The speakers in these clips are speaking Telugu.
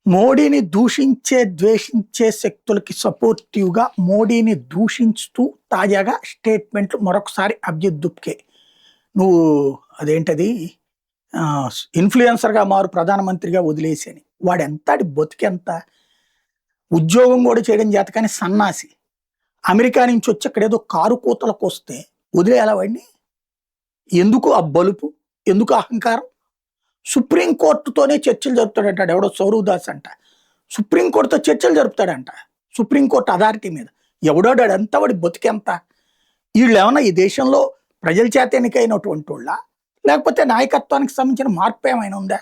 మోడీని దూషించే, ద్వేషించే శక్తులకి సపోర్టివ్‌గా మోడీని దూషించుతూ తాజాగా స్టేట్మెంట్లు మరొకసారి అభిజిత్ దుప్కే. నువ్వు అదేంటది ఇన్‌ఫ్లుయెన్సర్‌గా మారు ప్రధానమంత్రిగా వదిలేసేయని. వాడెంతాడి బతుకెంత? ఉద్యోగం కూడా చేయడం చేత కానీ సన్నాసి. అమెరికా నుంచి వచ్చి అక్కడేదో కారు కూతలకొస్తే వదిలేయాలా వాడిని? ఎందుకు ఆ బలుపు? ఎందుకు అహంకారం? సుప్రీం కోర్టుతోనే చర్చలు జరుపుతాడంట ఎవడో సౌరవ్ దాస్ అంట. సుప్రీం కోర్టుతో చర్చలు జరుపుతాడంట. సుప్రీం కోర్టు అథారిటీ మీద. ఎవడోడాడు అంతా వాడి బతికెంత? వీళ్ళేమన్నా ఈ దేశంలో ప్రజల చేత ఎన్నికైనటువంటోళ్ళ? లేకపోతే నాయకత్వానికి సంబంధించిన మార్పు ఏమైనా ఉందా?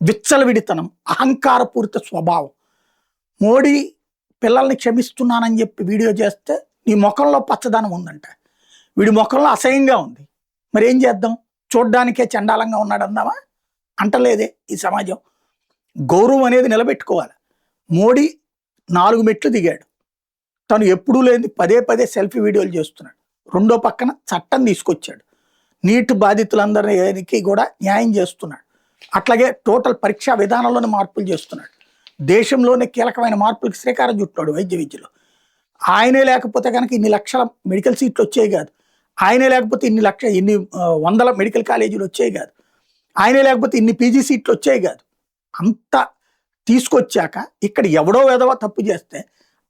విచ్చలవిడితనం, అహంకారపూరిత స్వభావం. మోడీ పిల్లల్ని క్షమిస్తున్నానని చెప్పి వీడియో చేస్తే నీ ముఖంలో పచ్చదనం ఉందంట. వీడి ముఖంలో అసహ్యంగా ఉంది. మరి ఏం చేద్దాం? చూడ్డానికే చండాలంగా ఉన్నాడు అందామా? అంటలేదే ఈ సమాజం. గౌరవం అనేది నిలబెట్టుకోవాలి. మోడీ 4 మెట్లు దిగాడు. తను ఎప్పుడూ లేని పదే పదే సెల్ఫీ వీడియోలు చేస్తున్నాడు. రెండో పక్కన చట్టం తీసుకొచ్చాడు. నీట్ బాధితులందరికీ కూడా న్యాయం చేస్తున్నాడు. అట్లాగే టోటల్ పరీక్షా విధానంలోనే మార్పులు చేస్తున్నాడు. దేశంలోనే కీలకమైన మార్పులకు శ్రీకారం చుట్టాడు వైద్య విద్యలో. ఆయనే లేకపోతే కనుక ఇన్ని లక్షల మెడికల్ సీట్లు వచ్చేవి కాదు. ఆయనే లేకపోతే ఇన్ని వందల మెడికల్ కాలేజీలు వచ్చేవి కాదు. ఆయనే లేకపోతే ఇన్ని పీజీ సీట్లు వచ్చాయి కాదు. అంత తీసుకొచ్చాక ఇక్కడ ఎవడో వెధవ తప్పు చేస్తే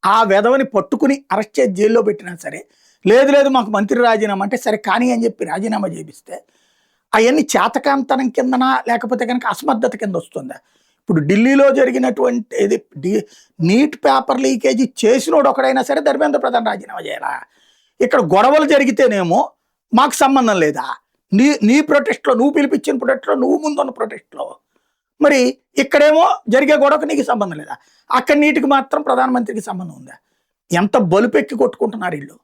ఆ వెధవని పట్టుకుని అరెస్ట్ చేసి జైల్లో పెట్టినా సరే, లేదు మాకు మంత్రి రాజీనామా అంటే సరే కానీ అని చెప్పి రాజీనామా చేపిస్తే అవన్నీ చేతకాంతనం కిందనా లేకపోతే కనుక అసమర్థత కింద వస్తుందా? ఇప్పుడు ఢిల్లీలో జరిగినటువంటి నీట్ పేపర్ లీకేజీ చేసినోడు ఒకడైనా సరే ధర్మేంద్ర ప్రధాన్ రాజీనామా చేయాలా? ఇక్కడ గొడవలు జరిగితేనేమో మాకు సంబంధం లేదా? నీ ప్రొటెస్ట్లో, నువ్వు పిలిపించిన ప్రొటెస్ట్లో, నువ్వు ముందున్న ప్రొటెస్ట్లో. మరి ఇక్కడేమో జరిగే గొడవకు నీకు సంబంధం లేదా? అక్కడ నీటికి మాత్రం ప్రధానమంత్రికి సంబంధం ఉందా? ఎంత బలుపెక్కి కొట్టుకుంటున్నారు వీళ్ళు.